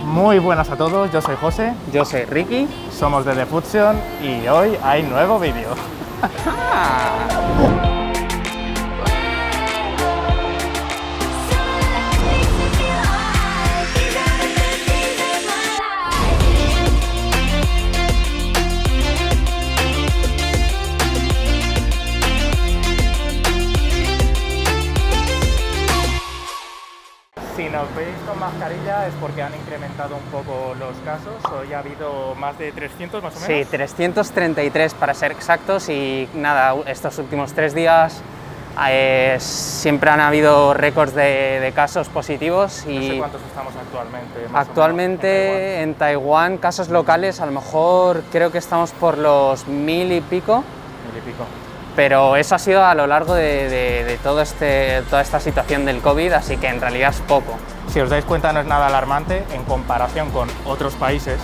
Muy buenas a todos, yo soy José. Yo soy Ricky. Somos de The Fusion y hoy hay nuevo vídeo. Si nos veis con mascarilla es porque han incrementado un poco los casos. Hoy ha habido más de 300 más o menos. Sí, 333 para ser exactos y nada, estos últimos 3 días siempre han habido récords de casos positivos. Y no sé cuántos estamos actualmente. Actualmente en Taiwán, casos locales, a lo mejor creo que estamos por los 1000 y pico. 1000 y pico. Pero eso ha sido a lo largo de toda esta situación del COVID, así que en realidad es poco. Si os dais cuenta no es nada alarmante en comparación con otros países,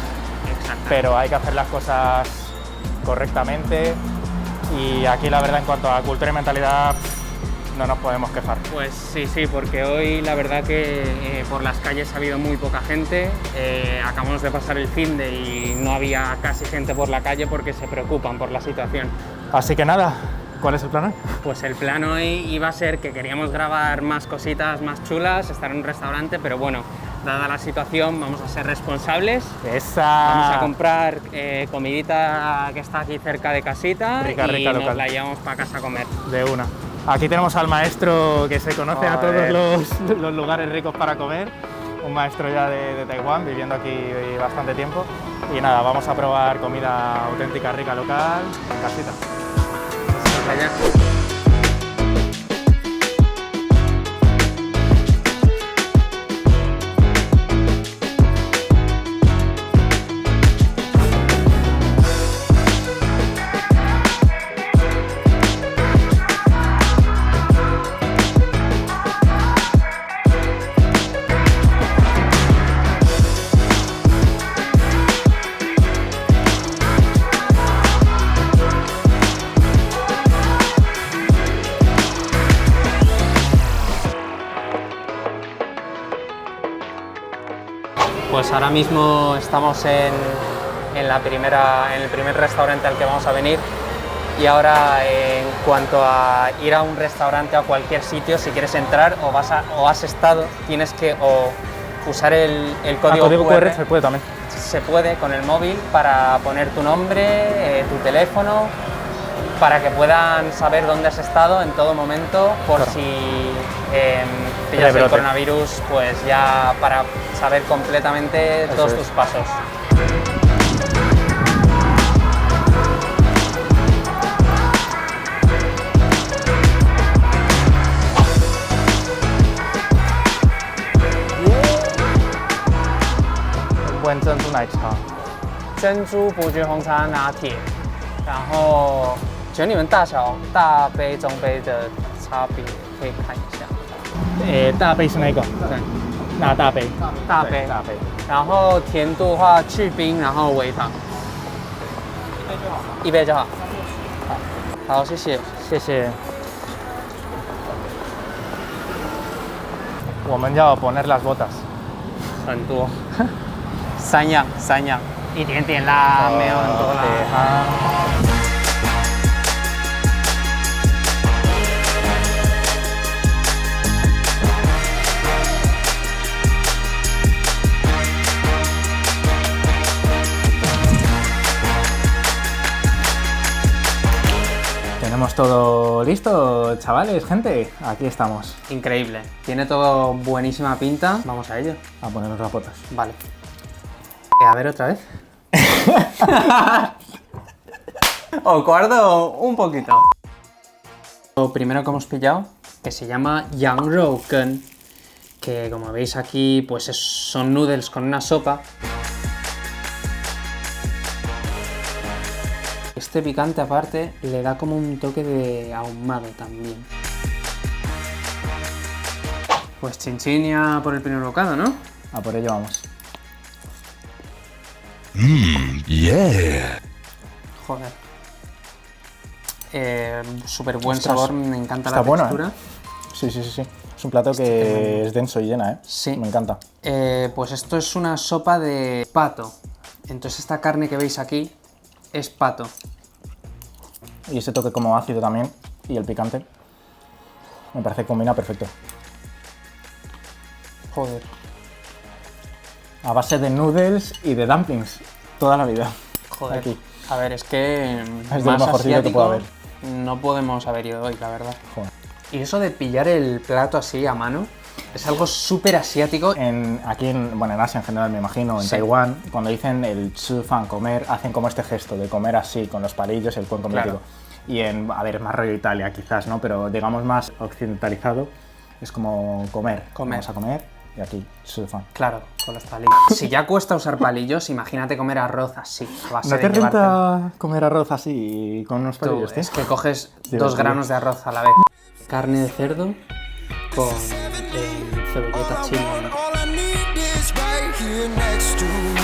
pero hay que hacer las cosas correctamente y aquí la verdad en cuanto a cultura y mentalidad no nos podemos quejar. Pues sí, porque hoy la verdad que por las calles ha habido muy poca gente, acabamos de pasar el finde y no había casi gente por la calle porque se preocupan por la situación. Así que nada, ¿cuál es el plan hoy? Pues el plan hoy iba a ser que queríamos grabar más cositas más chulas, estar en un restaurante, pero bueno, dada la situación vamos a ser responsables. Vamos a comprar comidita que está aquí cerca de casita rica y local. Nos la llevamos para casa a comer. De una. Aquí tenemos al maestro que se conoce a todos los lugares ricos para comer, un maestro ya de Taiwán, viviendo aquí bastante tiempo. Y nada, vamos a probar comida auténtica, rica, local, en casita. Allá. Pues ahora mismo estamos en el primer restaurante al que vamos a venir y ahora en cuanto a ir a un restaurante o a cualquier sitio, si quieres entrar o has estado, tienes que usar el código QR. Se puede también. Se puede con el móvil para poner tu nombre, tu teléfono, para que puedan saber dónde has estado en todo momento por si pillas el coronavirus, pues ya para saber completamente todos tus pasos. Buen珍珠奶茶。珍珠伯爵红茶拿铁，然后请问你们大小大杯、中杯的差别可以看一下。大杯是那个？对，那大杯。大杯。大杯。然后甜度的话去冰，然后微糖。一杯就好。好，谢谢。谢谢。我们要 poner las botas。很多。三样，一点点啦，没有很多啦。Tenemos todo listo, chavales, gente. Aquí estamos. Increíble. Tiene todo buenísima pinta. Vamos a ello. A ponernos las botas. Vale. A ver otra vez. Os guardo un poquito. Lo primero que hemos pillado, que se llama Yangrou Ken, que como veis aquí, pues son noodles con una sopa. Este picante aparte le da como un toque de ahumado también. Pues chinchinia por el primer bocado, ¿no? A por ello vamos. Yeah. Joder. Súper buen sabor, me encanta la bueno, textura. Sí. Es un plato que es denso y llena, ¿eh? Sí. Me encanta. Pues esto es una sopa de pato. Entonces esta carne que veis aquí es pato. Y ese toque como ácido también, y el picante, me parece que combina perfecto. Joder. A base de noodles y de dumplings, toda la vida. Joder. Aquí. A ver, es que Es de lo más mejorcito que puede haber. no podemos haber ido hoy, la verdad. Joder. Y eso de pillar el plato así a mano es algo súper asiático. Aquí en Asia en general, me imagino, en Sí. Taiwán, cuando dicen el chu fan, comer, hacen como este gesto de comer así, con los palillos, el cuenco Claro. mítico. Y a ver, más rollo Italia quizás, ¿no? Pero digamos más occidentalizado, es como comer. Vamos a comer, y aquí, chu fan. Claro, con los palillos. Si ya cuesta usar palillos, imagínate comer arroz así. A base ¿No de te llevarte- renta comer arroz así, con unos Tú, palillos, tío? es que coges Divertido. 2 granos de arroz a la vez. Carne de cerdo con cebolleta chile. All I need is right here next to me.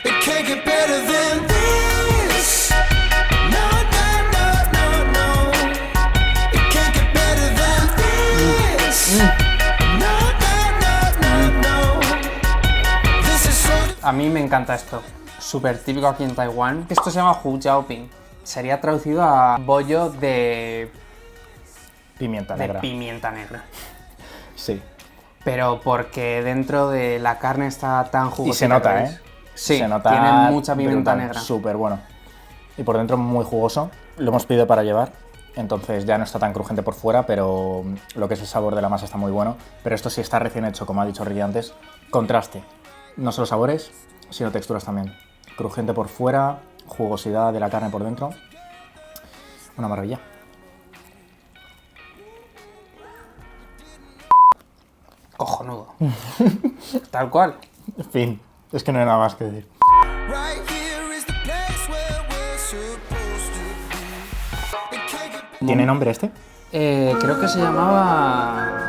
It can't get better than this. No, no, no, no, no. It can't get better than this. No, no, no, no, no. This is so. A mí me encanta esto. Súper típico aquí en Taiwán. Esto se llama Hu Jiaoping. Sería traducido a bollo de Pimienta negra. pimienta negra. Sí. Pero porque dentro de la carne está tan jugosa. Y se nota, ¿eh? Sí, se nota tiene mucha pimienta brutal, negra. Súper bueno. Y por dentro muy jugoso. Lo hemos pedido para llevar, entonces ya no está tan crujiente por fuera, pero lo que es el sabor de la masa está muy bueno. Pero esto sí está recién hecho, como ha dicho Ricky antes. Contraste. No solo sabores, sino texturas también. Crujiente por fuera, jugosidad de la carne por dentro. Una maravilla. Cojonudo. Tal cual. En fin, es que no hay nada más que decir. Right here is the place where we're supposed to be. It can't get ¿Tiene nombre este? Creo que se llamaba...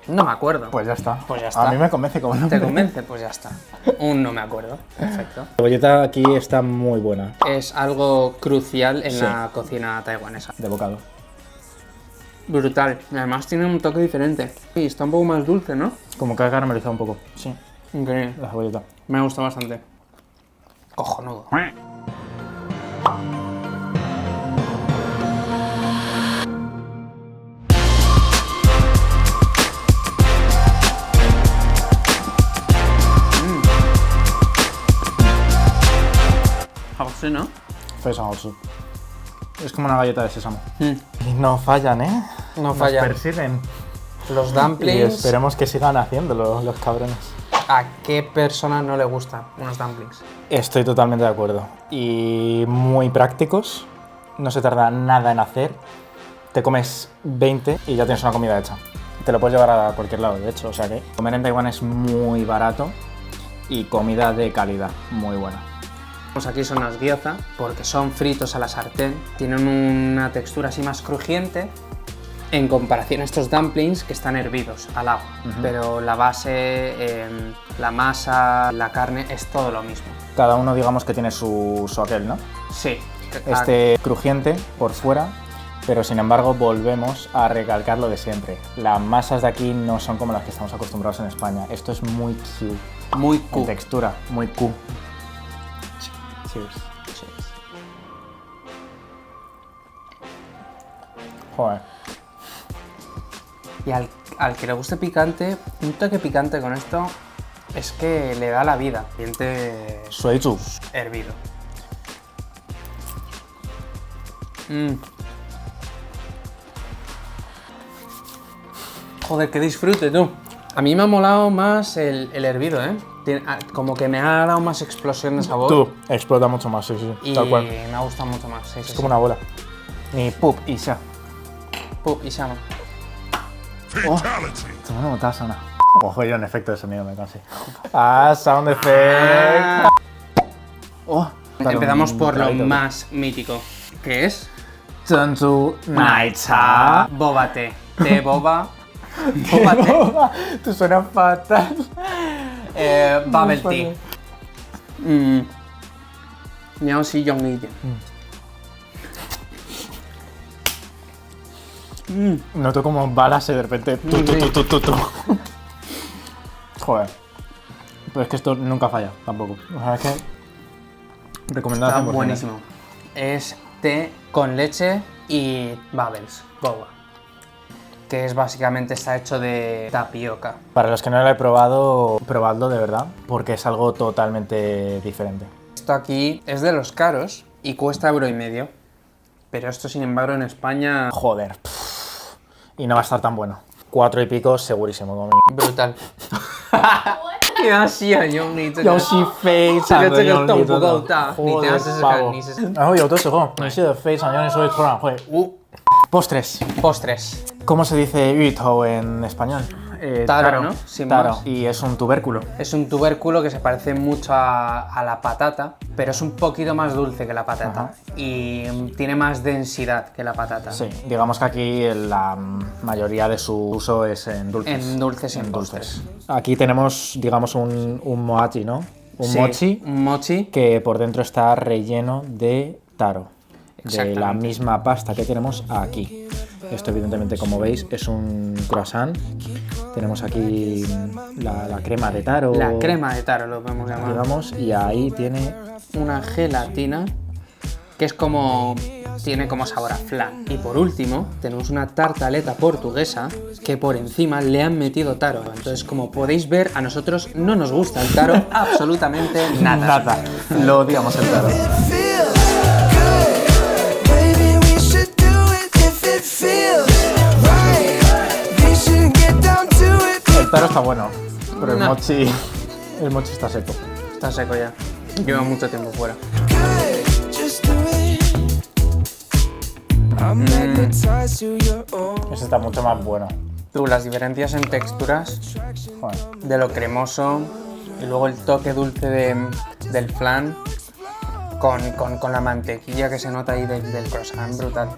No me acuerdo. Pues ya está. Pues ya está. A mí me convence como nombre. ¿Te convence? Pues ya está. No me acuerdo. Perfecto. La cebolleta aquí está muy buena, Es algo crucial en Sí. la cocina taiwanesa. de bocado. Brutal. Y además tiene un toque diferente. Y está un poco más dulce, ¿no? Como que ha caramelizado un poco. Sí, Increíble. la cebolleta. Me gusta bastante. Cojonudo. Algo así, ¿no? Faisangosu. Es como una galleta de sésamo. Mm. Y no fallan, ¿eh? No fallan. Nos persiguen. Los Y dumplings. esperemos que sigan haciéndolo los cabrones. ¿A qué persona no le gustan unos dumplings? Estoy totalmente de acuerdo. Y muy prácticos. No se tarda nada en hacer. Te comes 20 y ya tienes una comida hecha. Te lo puedes llevar a cualquier lado, de hecho. O sea que comer en Taiwán es muy barato y comida de calidad, muy buena. Pues aquí son las gyoza, porque son fritos a la sartén, tienen una textura así más crujiente en comparación a estos dumplings que están hervidos al agua. Pero la base, la masa, la carne es todo lo mismo. Cada uno digamos que tiene su aquel, ¿no? Sí. Este crujiente por fuera, pero sin embargo volvemos a recalcar lo de siempre. Las masas de aquí no son como las que estamos acostumbrados en España. Esto es muy Q, Muy en cool. textura, muy Q. Cheers. Joder. Y al que le guste picante, un toque picante con esto es que le da la vida. Diente Suizu. hervido. Joder, qué disfrute, tú. A mí me ha molado más el hervido, ¿eh? Como que me ha dado más explosión de sabor. Tú, explota mucho más, sí, sí, Y tal cual. me ha gustado mucho más. Sí, Es como una bola. Ni pup y ya. Y se llama. No me está sonando. Ojo, yo en efecto de sonido me cansé. Ah, sound effect. Oh, Empezamos por lo clarito. más mítico, que es Tanzu Naicha. Boba Té. Té boba. Boba Té. Tú suenas fatal. Bubble Tea. Miao Si Yong Yi. Noto como balas y de repente... tu. Joder. Pero es que esto nunca falla, tampoco. O sea, es que... Recomendado Está 100%. buenísimo. Es té con leche y bubbles, boba. Que es básicamente, está hecho de tapioca. Para los que no lo he probado, probadlo de verdad, porque es algo totalmente diferente. Esto aquí es de los caros y cuesta €1,50. Pero esto, sin embargo, en España... Joder. Y no va a estar tan bueno. 4 y pico segurísimo, como mínimo. brutal. 你要吸很用力，这个要吸非常的用力，这个洞不够大，真的你等下试试看，你试试。然后有的时候你吸的非常用力，所以突然会postres. Postres. ¿Cómo se dice yuito en español? Taro, ¿no? Sin Taro. más. Y es un tubérculo. Es un tubérculo que se parece mucho a la patata, pero es un poquito más dulce que la patata. Ajá. Y tiene más densidad que la patata. Sí, digamos que aquí la mayoría de su uso es en dulces. En dulces y en En postres. Aquí tenemos, digamos, un mochi, ¿no? Un mochi Un mochi. que por dentro está relleno de taro. De la Exactamente. misma pasta que tenemos aquí. Esto, evidentemente, como veis, es un croissant. Tenemos aquí la crema de taro. La crema de taro, lo podemos llamar. Digamos, y ahí tiene... Una gelatina que es como... tiene como sabor a flan. Y por último, tenemos una tartaleta portuguesa que por encima le han metido taro. Entonces, como podéis ver, a nosotros no nos gusta el taro absolutamente nada. Nada. Lo odiamos el taro. Feels good. Maybe we should do it if it feels right. We should get down to it. El taro está bueno, pero No. el mochi está seco. Está seco ya. Lleva mucho tiempo fuera. Good. Just do it. I'm magnetized to your own. Ese está mucho más bueno. Tú, las diferencias en texturas Joder. de lo cremoso y luego el toque dulce del flan con la mantequilla que se nota ahí del croissant, brutal.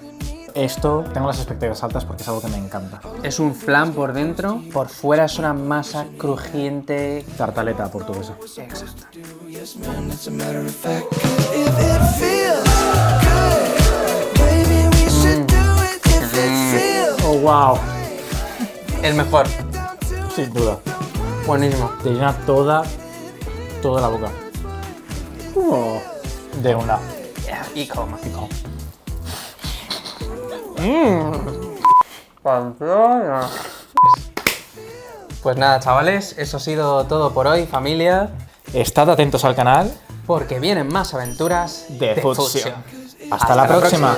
Esto tengo las expectativas altas porque es algo que me encanta. Es un flan por dentro, por fuera es una masa crujiente. Tartaleta portuguesa. Exacto. Yes, man, it's a matter of fact. If it feels good, maybe we should do it if it feels Oh, wow. El mejor. Sin duda. Buenísimo. Te llena toda la boca. De una. Y coma. Pues nada, chavales, eso ha sido todo por hoy, familia, Estad atentos al canal porque vienen más aventuras de Fusion. Fusion. Hasta la próxima.